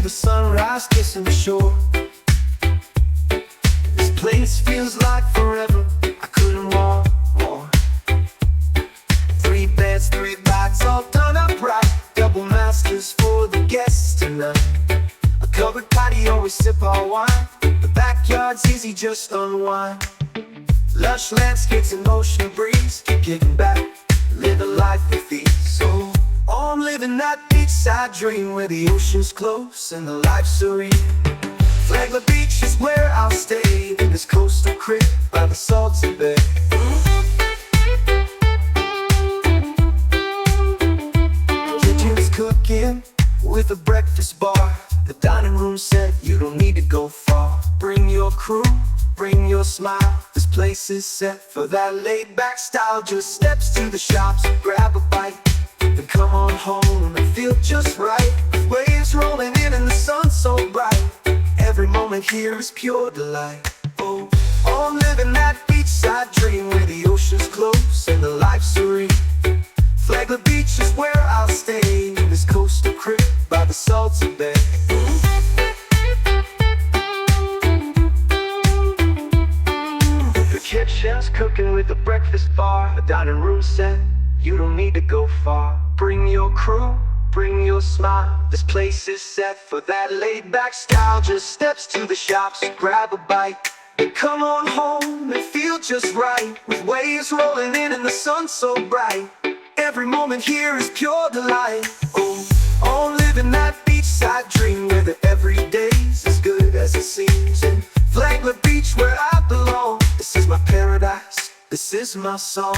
the sunrise, kissing the shore. This place feels like forever, I couldn't want more. 3 beds, 3 bites, all done up right. Double masters for the guests tonight. A covered patio, we sip our wine. The backyard's easy, just unwind. Lush landscapes and ocean breeze, keep kicking back, live a life with ease. So I'm living that beachside dream, where the ocean's close and the life's serene. Flagler Beach is where I'll stay, in this coastal crib by the salty bay. Kitchen's cooking with a breakfast bar. The dining room set, you don't need to go far. Bring your crew, bring your smile. This place is set for that laid-back style. Just steps to the shops, grab a bite, then come on home and feel just right. Waves rolling in and the sun so bright. Every moment here is pure delight. Oh, I'm living that beachside dream, where the ocean's close and the life's serene. Flagler Beach is where I'll stay, in this coastal crib by the salty bay. The kitchen's cooking with a breakfast bar. A dining room set, you don't need to go far. Bring your crew, bring your smile. This place is set for that laid-back style. Just steps to the shops, grab a bite, then come on home and feel just right. With waves rolling in and the sun so bright. Every moment here is pure delight. Oh, I'm living that beachside dream, where the everyday's as good as it seems. In Flagler Beach, where I belong. This is my paradise, this is my song.